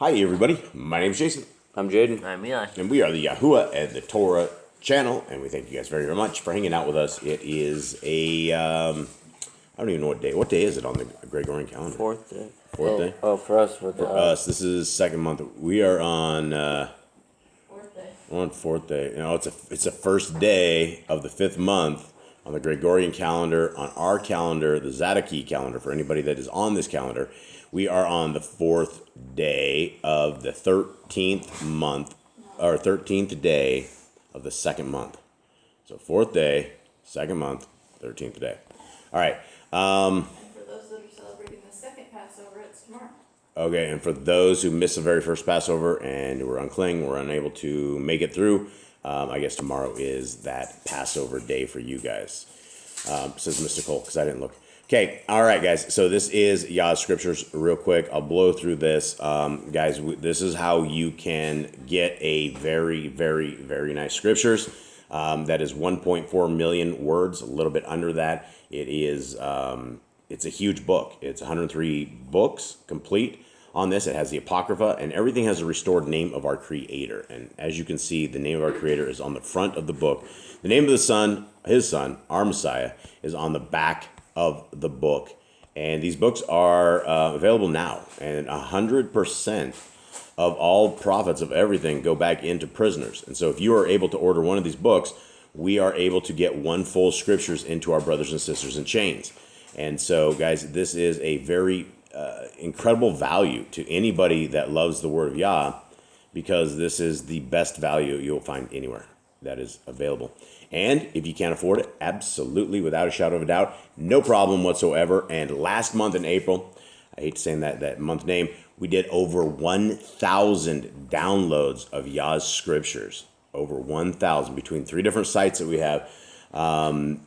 Hi, everybody. My name's Jason. I'm Jaden. I'm Eli. And we are the Yahuwah and the Torah channel, and we thank you guys very, very much for hanging out with us. It is I don't even know what day. What day is it on the Gregorian calendar? Fourth day. Fourth day? Oh, for us. For us, this is second month. We are on... Fourth day. We're on fourth day. You know, it's a first day of the fifth month on the Gregorian calendar. On our calendar, the Zadokite calendar, for anybody that is on this calendar, we are on the fourth day of the 13th month, or 13th day of the second month. So fourth day, second month, 13th day. All right. And for those that are celebrating the second Passover, it's tomorrow. Okay, and for those who missed the very first Passover and were uncling, were unable to make it through, I guess tomorrow is that Passover day for you guys. Says Mr. Cole, because I didn't look. Okay, all right, guys. So this is Yah Scriptures. Real quick, I'll blow through this. Guys, this is how you can get a very, very, very nice Scriptures. That is 1.4 million words, a little bit under that. It is, it's a huge book. It's 103 books complete on this. It has the Apocrypha, and everything has a restored name of our Creator. And as you can see, the name of our Creator is on the front of the book. The name of the Son, his Son, our Messiah, is on the back of the book. And these books are available now. And 100% of all profits of everything go back into prisoners. And so if you are able to order one of these books, we are able to get one full Scriptures into our brothers and sisters in chains. And so, guys, this is a very incredible value to anybody that loves the Word of Yah, because this is the best value you'll find anywhere that is available. And if you can't afford it, absolutely, without a shadow of a doubt, no problem whatsoever. And last month in April, I hate saying that month name, we did over 1,000 downloads of Yah's Scriptures. Over 1,000 between 3 different sites that we have.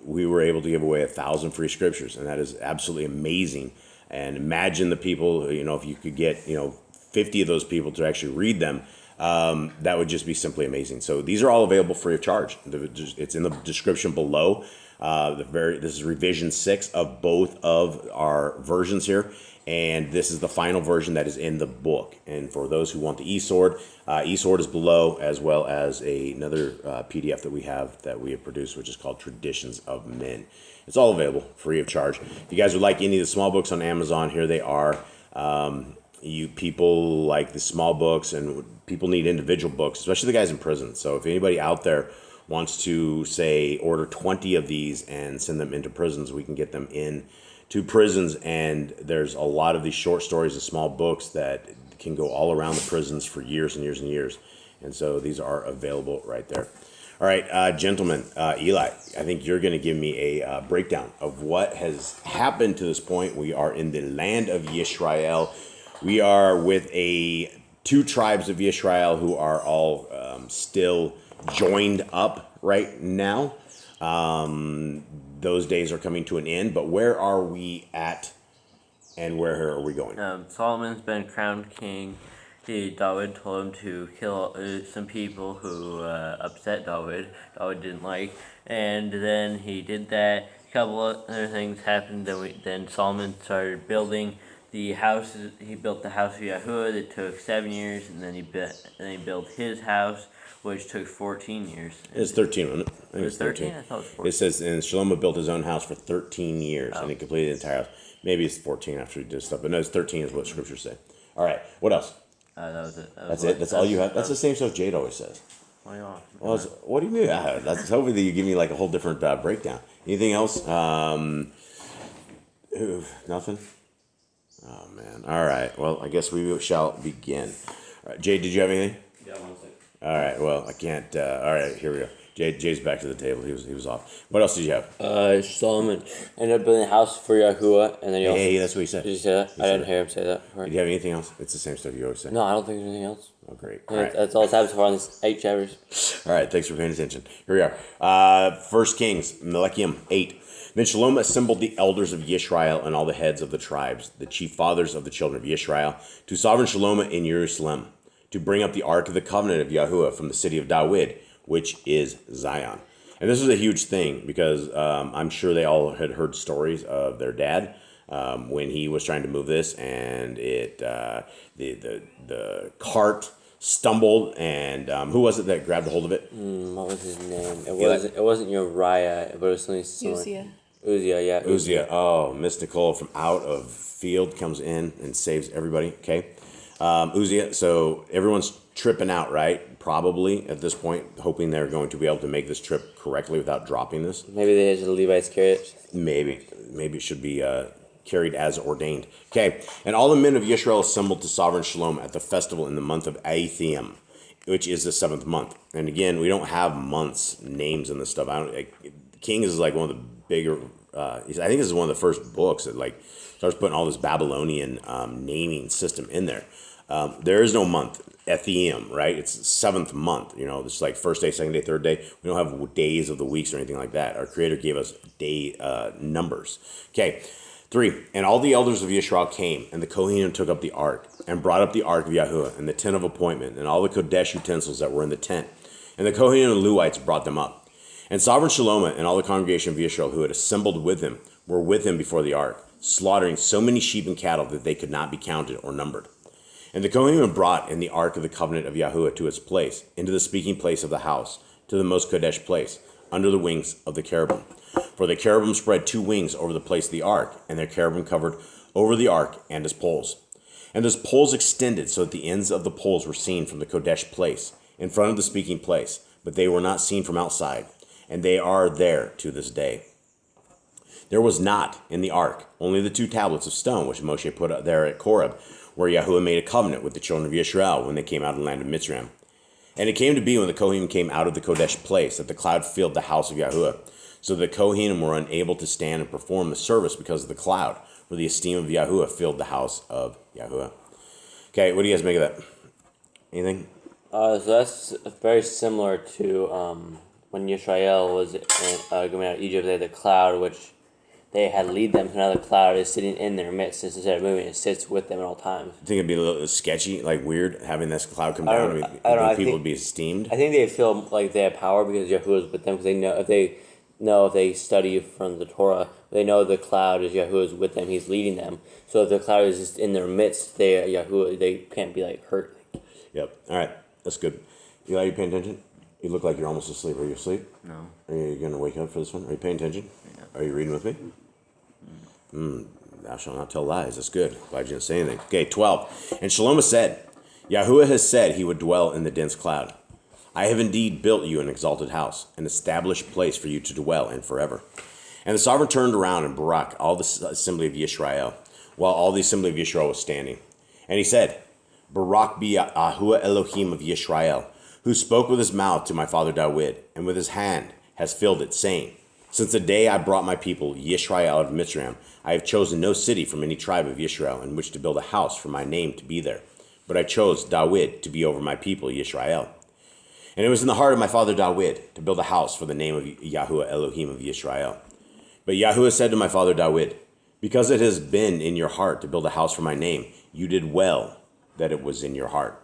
We were able to give away 1,000 free Scriptures, and that is absolutely amazing. And imagine the people, if you could get, 50 of those people to actually read them, that would just be simply amazing. So these are all available free of charge. It's in the description below. This is revision 6 of both of our versions here. And this is the final version that is in the book. And for those who want the e-sword is below, as well as another PDF that we have produced, which is called Traditions of Men. It's all available free of charge. If you guys would like any of the small books on Amazon, here they are. You people like the small books, and people need individual books, especially the guys in prison. So if anybody out there wants to, say, order 20 of these and send them into prisons, we can get them in to prisons. And there's a lot of these short stories and small books that can go all around the prisons for years and years and years. And so these are available right there. All right, gentlemen, Eli, I think you're going to give me a breakdown of what has happened to this point. We are in the land of Yisrael. We are with 2 tribes of Yisrael who are all still joined up right now. Those days are coming to an end, but where are we at, and where are we going? Solomon's been crowned king. David told him to kill some people who upset David. David didn't like, and then he did that. A couple other things happened. Then Solomon started building the house. He built the house of Yahuwah that took 7 years, and then he built his house, which took 14 years. It's 13, wasn't it? I think It was 13? I thought it was 14. It says, and Shlomo built his own house for 13 years, and he completed the entire house. Maybe it's 14 after he did stuff, but no, it's 13 is what Scriptures say. All right, what else? That was it. That's it? That's all you have? That's the same stuff Jade always says. What do you want? Well, what do you mean? That's hoping that you give me like a whole different breakdown. Anything else? Nothing? Oh, man. All right. Well, I guess we shall begin. All right. Jade, did you have anything? Yeah, 1 second. All right. Well, I can't. All right. Here we go. Jay's back to the table. He was off. What else did you have? Solomon ended up building a house for Yahuwah, and then he also... Hey, that's what he said. Did you say that? I didn't hear him say that before. Did you have anything else? It's the same stuff you always say. No, I don't think there's anything else. Oh, great. Yeah, All right. that's all that's happened so far in these 8 chapters. All right, thanks for paying attention. Here we are. 1 Kings, MELAKIM 8. Then Shalom assembled the elders of Yisrael and all the heads of the tribes, the chief fathers of the children of Yisrael, to sovereign Shalom in Jerusalem, to bring up the ark of the covenant of Yahuwah from the city of David, which is Zion. And this was a huge thing because I'm sure they all had heard stories of their dad when he was trying to move this, and the cart stumbled, and who was it that grabbed a hold of it? What was his name? It wasn't Uriah, but it was something similar. Uzziah, yeah. Uzziah. Oh, mystical from out of field comes in and saves everybody. Okay. Uzziah. So everyone's tripping out, right? Probably at this point, hoping they're going to be able to make this trip correctly without dropping this. Maybe they had the Levites carry it. Maybe it should be carried as ordained. Okay. And all the men of Yisrael assembled to sovereign Shalom at the festival in the month of Aethium, which is the 7th month. And again, we don't have months names in this stuff. Kings is like one of the bigger. I think this is one of the first books that like starts putting all this Babylonian naming system in there. There is no month. Ethium, right? It's the 7th month. It's like first day, second day, third day. We don't have days of the weeks or anything like that. Our Creator gave us day numbers. Okay. 3. And all the elders of Yisrael came, and the Kohanim took up the ark, and brought up the ark of Yahuwah, and the tent of appointment, and all the Kodesh utensils that were in the tent. And the Kohanim and Levites brought them up. And sovereign Shalom and all the congregation of Yisrael who had assembled with him were with him before the ark, slaughtering so many sheep and cattle that they could not be counted or numbered. And the Kohanim brought in the ark of the covenant of Yahuwah to its place, into the speaking place of the house, to the most Kodesh place, under the wings of the cherubim. For the cherubim spread 2 wings over the place of the ark, and their cherubim covered over the ark and its poles. And those poles extended so that the ends of the poles were seen from the Kodesh place, in front of the speaking place, but they were not seen from outside, and they are there to this day. There was not in the ark only the 2 tablets of stone which Moshe put up there at Koreb, where Yahuwah made a covenant with the children of Yisrael when they came out of the land of Mitzrayim. And it came to be when the Kohanim came out of the Kodesh place that the cloud filled the house of Yahuwah, so the Kohanim were unable to stand and perform the service because of the cloud, for the esteem of Yahuwah filled the house of Yahuwah. Okay, what do you guys make of that? Anything? So that's very similar to when Yisrael was going out of Egypt. They had the cloud, which they had lead them. So now the cloud is sitting in their midst. Instead of moving, it sits with them at all times. I think it'd be a little sketchy, like weird, having this cloud come down. I don't know. People would be esteemed. I think they feel like they have power because Yahuwah is with them. Because if they study from the Torah, they know the cloud is Yahuwah is with them. He's leading them. So if the cloud is just in their midst, they can't be like hurt. Yep. All right. That's good. Eli, are you paying attention? You look like you're almost asleep. Are you asleep? No. Are you going to wake up for this one? Are you paying attention? Yeah. Are you reading with me? Thou shalt not tell lies. That's good. Glad you didn't say anything. Okay, 12. And Shalom said, Yahuwah has said he would dwell in the dense cloud. I have indeed built you an exalted house, an established place for you to dwell in forever. And the sovereign turned around and barak all the assembly of Yisrael, while all the assembly of Yisrael was standing. And he said, Barak be Yahuwah Elohim of Yisrael, who spoke with his mouth to my father David, and with his hand has filled it, saying, Since the day I brought my people Yisrael out of Mitzrayim, I have chosen no city from any tribe of Yisrael in which to build a house for my name to be there. But I chose David to be over my people Yisrael. And it was in the heart of my father David to build a house for the name of Yahuwah Elohim of Yisrael. But Yahuwah said to my father David, Because it has been in your heart to build a house for my name, you did well that it was in your heart.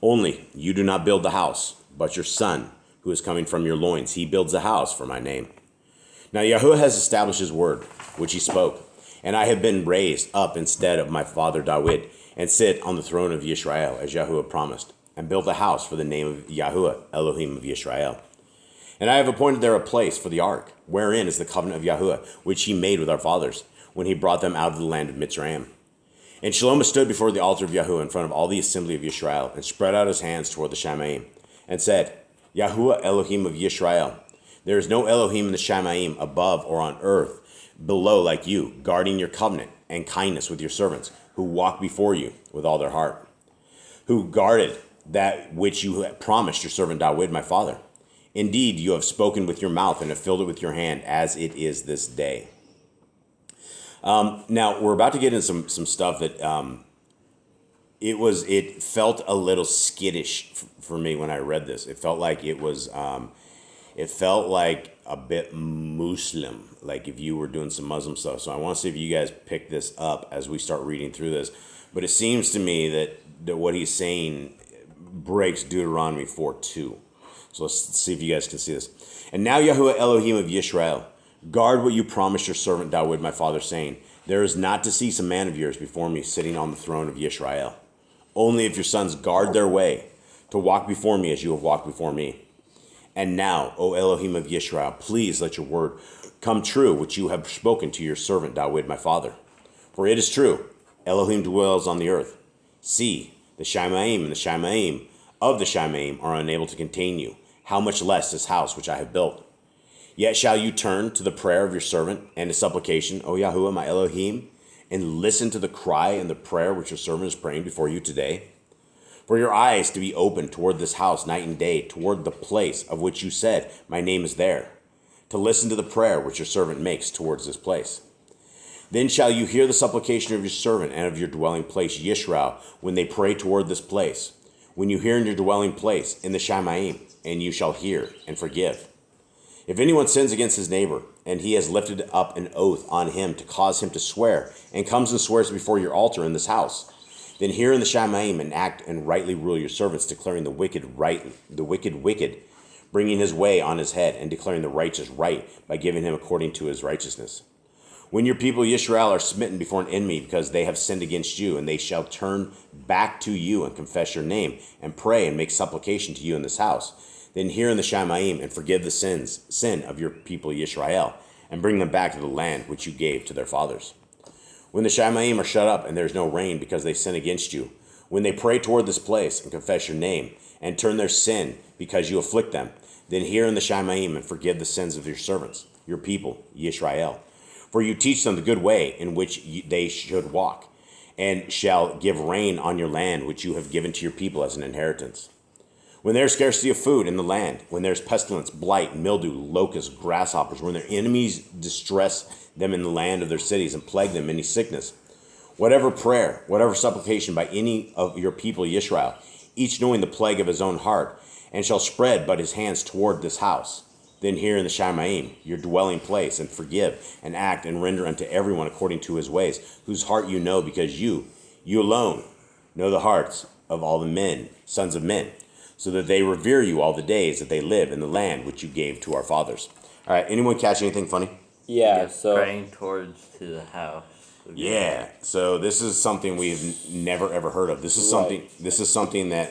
Only you do not build the house, but your son, who is coming from your loins, he builds a house for my name. Now Yahuwah has established his word, which he spoke, and I have been raised up instead of my father David, and sit on the throne of Yisrael, as Yahuwah promised, and built a house for the name of Yahuwah, Elohim of Yisrael. And I have appointed there a place for the ark, wherein is the covenant of Yahuwah, which he made with our fathers, when he brought them out of the land of Mitzrayim. And Shalom stood before the altar of Yahuwah in front of all the assembly of Yisrael, and spread out his hands toward the Shamayim, and said, Yahuwah Elohim of Yisrael, there is no Elohim in the Shamayim above or on earth below like you, guarding your covenant and kindness with your servants, who walk before you with all their heart, who guarded that which you had promised your servant David, my father. Indeed, you have spoken with your mouth and have filled it with your hand, as it is this day. Now, we're about to get into some stuff that it felt a little skittish for me when I read this. It felt like it felt like a bit Muslim, like if you were doing some Muslim stuff. So I want to see if you guys pick this up as we start reading through this. But it seems to me that what he's saying breaks Deuteronomy 4:2. So let's see if you guys can see this. And now Yahuwah Elohim of Yisrael, guard what you promised your servant David, my father, saying, There is not to cease a man of yours before me sitting on the throne of Yisrael. Only if your sons guard their way to walk before me as you have walked before me. And now, O Elohim of Yisrael, please let your word come true, which you have spoken to your servant David, my father. For it is true, Elohim dwells on the earth. See, the Shamaim and the Shamaim of the Shamaim are unable to contain you. How much less this house which I have built? Yet shall you turn to the prayer of your servant and his supplication, O Yahuwah, my Elohim, and listen to the cry and the prayer which your servant is praying before you today? For your eyes to be open toward this house night and day, toward the place of which you said, my name is there, to listen to the prayer which your servant makes towards this place. Then shall you hear the supplication of your servant and of your dwelling place, Yisrael, when they pray toward this place. When you hear in your dwelling place, in the Shamaim, and you shall hear and forgive. If anyone sins against his neighbor, and he has lifted up an oath on him to cause him to swear, and comes and swears before your altar in this house, then hear in the Shamaim and act and rightly rule your servants, declaring the wicked right, the wicked, bringing his way on his head, and declaring the righteous right by giving him according to his righteousness. When your people Yisrael are smitten before an enemy because they have sinned against you, and they shall turn back to you and confess your name, and pray and make supplication to you in this house, then hear in the Shamaim and forgive the sin of your people Yisrael, and bring them back to the land which you gave to their fathers. When the Shamaim are shut up and there is no rain because they sin against you, when they pray toward this place and confess your name, and turn their sin because you afflict them, then hear in the Shamaim and forgive the sins of your servants, your people Yisrael. For you teach them the good way in which they should walk, and shall give rain on your land which you have given to your people as an inheritance. When there is scarcity of food in the land, when there is pestilence, blight, mildew, locusts, grasshoppers, when their enemies distress them in the land of their cities and plague them any sickness, whatever prayer, whatever supplication by any of your people Yisrael, each knowing the plague of his own heart, and shall spread but his hands toward this house, then hear in the Shamaim, your dwelling place, and forgive, and act, and render unto everyone according to his ways, whose heart you know, because you alone, know the hearts of all the men, sons of men, so that they revere you all the days that they live in the land which you gave to our fathers. All right, anyone catch anything funny? Yeah, so praying towards to the house. Yeah, so this is something we've never ever heard of. This is something. This is something that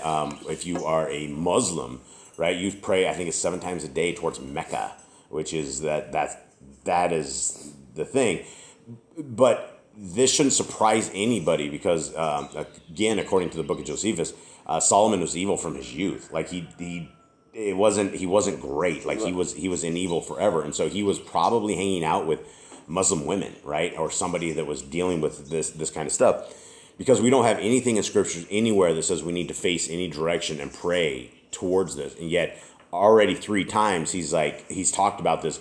if you are a Muslim, right, you pray. I think it's 7 times a day towards Mecca, which is that is the thing. But this shouldn't surprise anybody because again, according to the book of Josephus, Solomon was evil from his youth. Like he wasn't great. Like he was in evil forever, and so he was probably hanging out with Muslim women, right, or somebody that was dealing with this kind of stuff, because we don't have anything in scriptures anywhere that says we need to face any direction and pray towards this, and yet already 3 times he's talked about this.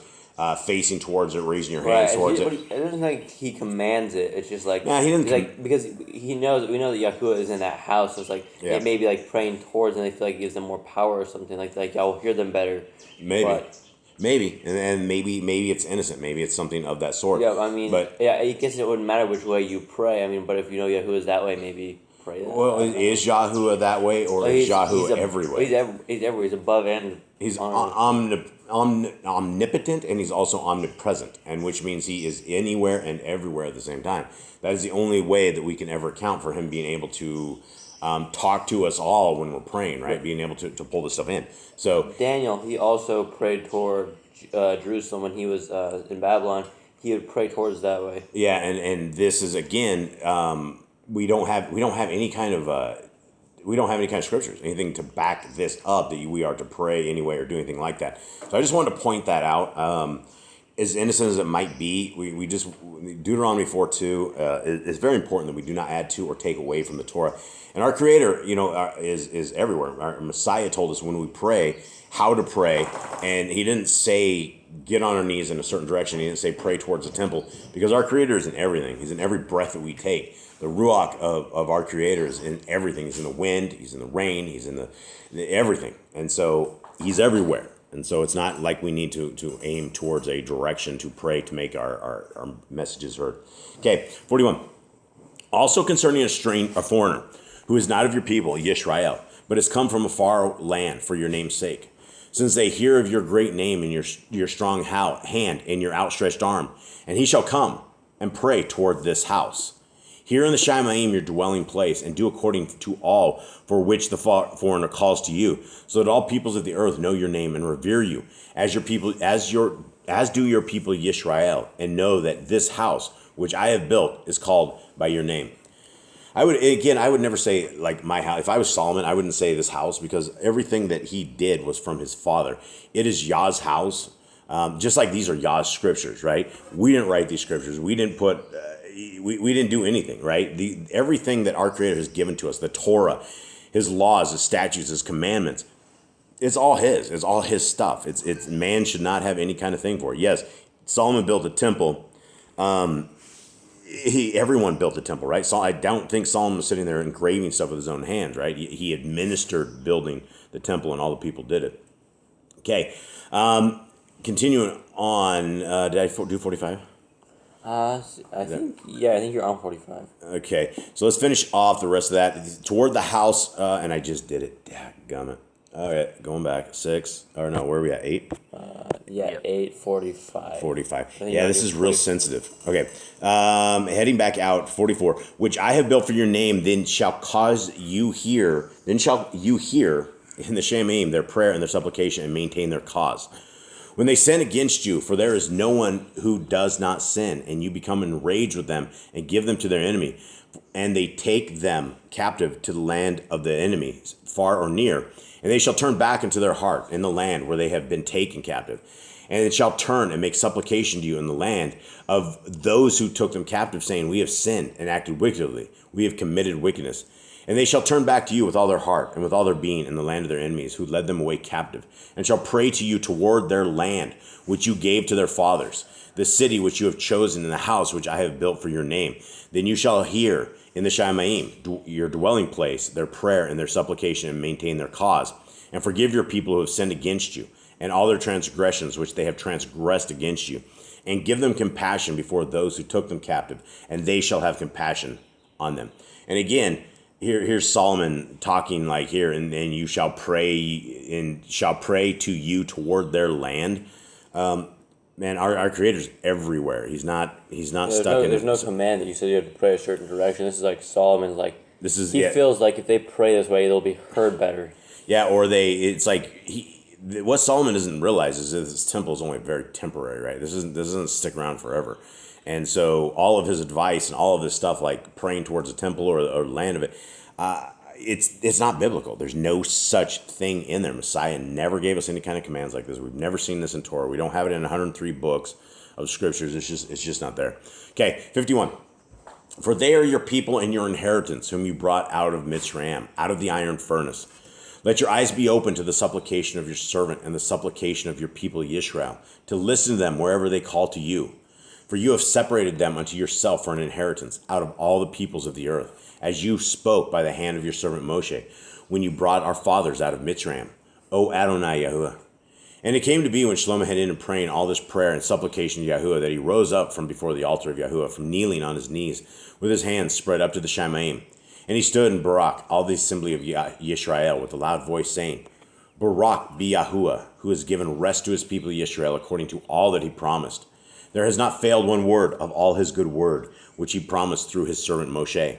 Facing towards it, raising your hands towards it. It doesn't like he commands it. It's just like he didn't. Like because we know that Yahuwah is in that house. So it's like they may be like praying towards, and they feel like it gives them more power or something like y'all will hear them better. Maybe, and maybe it's innocent. Maybe it's something of that sort. Yeah, I mean, I guess it wouldn't matter which way you pray. I mean, but if you know Yahuwah is that way, maybe pray that. Well, is Yahuwah that way, or is Yahuwah everywhere? He's everywhere. He's above and he's omnipotent, and he's also omnipresent, and which means he is anywhere and everywhere at the same time. That is the only way that we can ever account for him being able to talk to us all when we're praying, right? Being able to pull this stuff in. So Daniel, he also prayed toward Jerusalem when he was in Babylon. He would pray towards that way. Yeah, and this is again, we don't have any kind of scriptures, anything to back this up that we are to pray anyway or do anything like that. So I just wanted to point that out. As innocent as it might be, we just Deuteronomy 4:2 is very important that we do not add to or take away from the Torah. And our Creator, is everywhere. Our Messiah told us when we pray how to pray, and he didn't say get on our knees in a certain direction. He didn't say pray towards the temple, because our Creator is in everything. He's in every breath that we take. The ruach of our Creator is in everything. He's in the wind. He's in the rain. He's in the everything. And so he's everywhere. And so it's not like we need to aim towards a direction to pray to make our messages heard. Okay, 41. Also concerning a foreigner who is not of your people, Yisrael, but has come from a far land for your name's sake, since they hear of your great name and your strong hand and your outstretched arm, and he shall come and pray toward this house. Here in the Shemaim, your dwelling place, and do according to all for which the foreigner calls to you, so that all peoples of the earth know your name and revere you, as do your people Yisrael, and know that this house which I have built is called by your name. I would never say like my house. If I was Solomon, I wouldn't say this house, because everything that he did was from his father. It is Yah's house, just like these are Yah's scriptures, right? We didn't write these scriptures. We didn't put. We didn't do anything, right? Everything that our Creator has given to us, the Torah, His laws, His statutes, His commandments, it's all His. It's all His stuff. It's man should not have any kind of thing for it. Yes, Solomon built a temple. Everyone built a temple, right? So I don't think Solomon was sitting there engraving stuff with his own hands, right? He administered building the temple, and all the people did it. Okay, continuing on. Did I do 45? I think you're on 45. Okay, so let's finish off the rest of that. Toward the house, and I just did it. Dadgummit. All right, going back. 6, or no, where are we at? 8? 8:45. 45. Yeah, this is real sensitive. Okay, heading back out, 44. Which I have built for your name, then shall you hear in the Shemaim their prayer and their supplication, and maintain their cause. When they sin against you, for there is no one who does not sin, and you become enraged with them and give them to their enemy, and they take them captive to the land of the enemy, far or near, and they shall turn back into their heart in the land where they have been taken captive. And it shall turn and make supplication to you in the land of those who took them captive, saying, we have sinned and acted wickedly. We have committed wickedness. And they shall turn back to you with all their heart and with all their being in the land of their enemies, who led them away captive, and shall pray to you toward their land, which you gave to their fathers, the city which you have chosen, and the house which I have built for your name. Then you shall hear in the Shemaim, your dwelling place, their prayer and their supplication, and maintain their cause, and forgive your people who have sinned against you, and all their transgressions which they have transgressed against you, and give them compassion before those who took them captive, and they shall have compassion on them. And again, here's Solomon talking like here, and you shall pray to you toward their land. Man, our Creator's everywhere. He's not stuck in. There's no command that you said you have to pray a certain direction. This is like Solomon's like. He feels like if they pray this way, they'll be heard better. Yeah, or it's like what Solomon doesn't realize is that this temple is only very temporary, right? This doesn't stick around forever. And so all of his advice and all of this stuff, like praying towards a temple or land of it, it's not biblical. There's no such thing in there. Messiah never gave us any kind of commands like this. We've never seen this in Torah. We don't have it in 103 books of scriptures. It's just not there. Okay, 51. For they are your people and your inheritance, whom you brought out of Mitzrayim, out of the iron furnace. Let your eyes be open to the supplication of your servant and the supplication of your people Yisrael, to listen to them wherever they call to you. For you have separated them unto yourself for an inheritance out of all the peoples of the earth, as you spoke by the hand of your servant Moshe, when you brought our fathers out of Mitzrayim, O Adonai Yahuwah. And it came to be when Shlomo had ended praying all this prayer and supplication to Yahuwah, that he rose up from before the altar of Yahuwah, from kneeling on his knees, with his hands spread up to the Shemaim. And he stood in Barak, all the assembly of Yisrael, with a loud voice, saying, Barak be Yahuwah, who has given rest to his people Yisrael, according to all that he promised. There has not failed one word of all his good word, which he promised through his servant Moshe.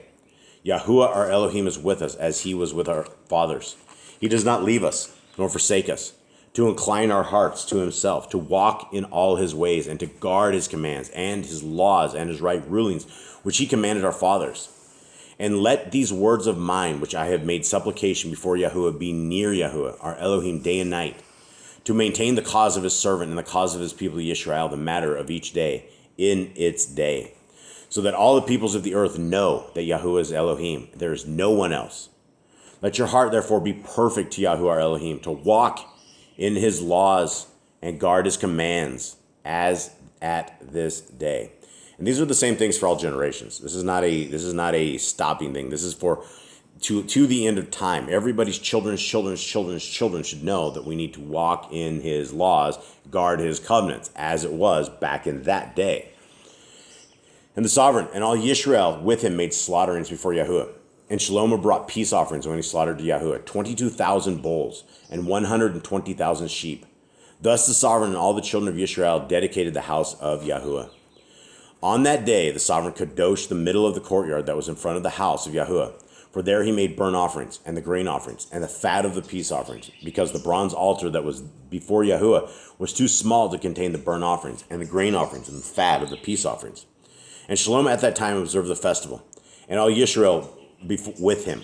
Yahuwah our Elohim is with us, as he was with our fathers. He does not leave us, nor forsake us, to incline our hearts to himself, to walk in all his ways, and to guard his commands, and his laws, and his right rulings, which he commanded our fathers. And let these words of mine, which I have made supplication before Yahuwah, be near Yahuwah, our Elohim, day and night, to maintain the cause of his servant and the cause of his people Yisrael, the matter of each day, in its day, so that all the peoples of the earth know that Yahuwah is Elohim. There is no one else. Let your heart therefore be perfect to Yahuwah our Elohim, to walk in his laws and guard his commands, as at this day. And these are the same things for all generations. This is not a stopping thing. This is for to the end of time. Everybody's children's children should know that we need to walk in his laws, guard his covenants, as it was back in that day. And the sovereign and all Yisrael with him made slaughterings before Yahuwah. And Shlomo brought peace offerings when he slaughtered to Yahuwah, 22,000 bulls and 120,000 sheep. Thus the sovereign and all the children of Yisrael dedicated the house of Yahuwah. On that day, the sovereign kadoshed the middle of the courtyard that was in front of the house of Yahuwah. For there he made burnt offerings, and the grain offerings, and the fat of the peace offerings, because the bronze altar that was before Yahuwah was too small to contain the burnt offerings, and the grain offerings, and the fat of the peace offerings. And Shalom at that time observed the festival, and all Yisrael with him,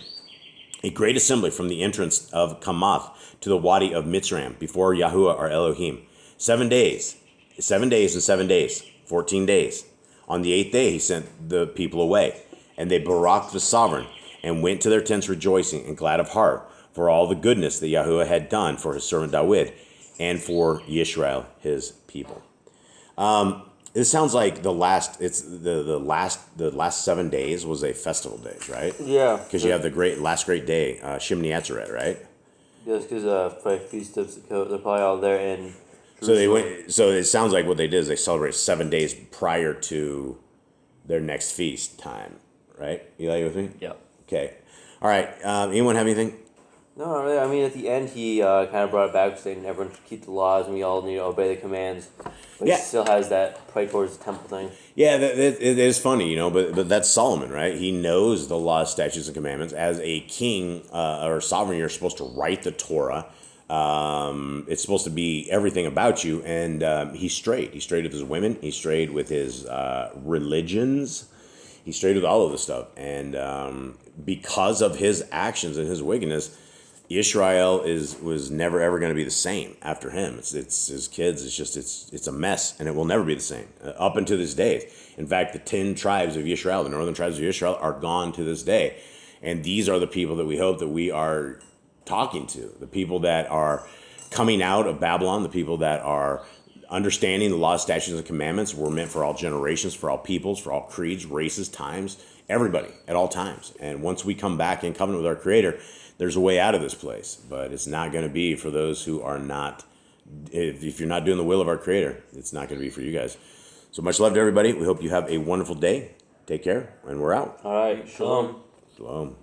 a great assembly from the entrance of Kamath to the wadi of Mitzrayim, before Yahuwah our Elohim. 7 days, 7 days and 7 days, 14 days. On the 8th day he sent the people away, and they baraked the sovereign, and went to their tents rejoicing and glad of heart for all the goodness that Yahuwah had done for his servant David and for Yisrael, his people. It sounds like the last 7 days was a festival days, right? Yeah. Because you have the last great day, Shimini Atzeret, right? Yes, because for Feast of Sukkot, they're probably all there in Jerusalem. So they went. So it sounds like what they did is they celebrate 7 days prior to their next feast time, right? You with me? Yeah. Okay. All right. Anyone have anything? No, not really. I mean, at the end, he kind of brought it back, saying everyone should keep the laws and we all need to obey the commands. But Yeah. he still has that pray towards the temple thing. Yeah, it is funny, but that's Solomon, right? He knows the laws, statutes, and commandments. As a king or sovereign, you're supposed to write the Torah. It's supposed to be everything about you, and he strayed. He strayed with his women. He strayed with his religions. He strayed with all of this stuff, and because of his actions and his wickedness, Israel was never ever going to be the same after him. It's his kids. It's a mess, and it will never be the same up until this day. In fact, the 10 tribes of Israel, the northern tribes of Israel, are gone to this day, and these are the people that we hope that we are talking to, the people that are coming out of Babylon, the people that are understanding the laws, statutes, and commandments were meant for all generations, for all peoples, for all creeds, races, times, everybody at all times. And once we come back in covenant with our Creator, there's a way out of this place, but it's not going to be for those who are not. If you're not doing the will of our Creator, it's not going to be for you guys. So much love to everybody. We hope you have a wonderful day. Take care, and we're out. All right. Shalom. Shalom.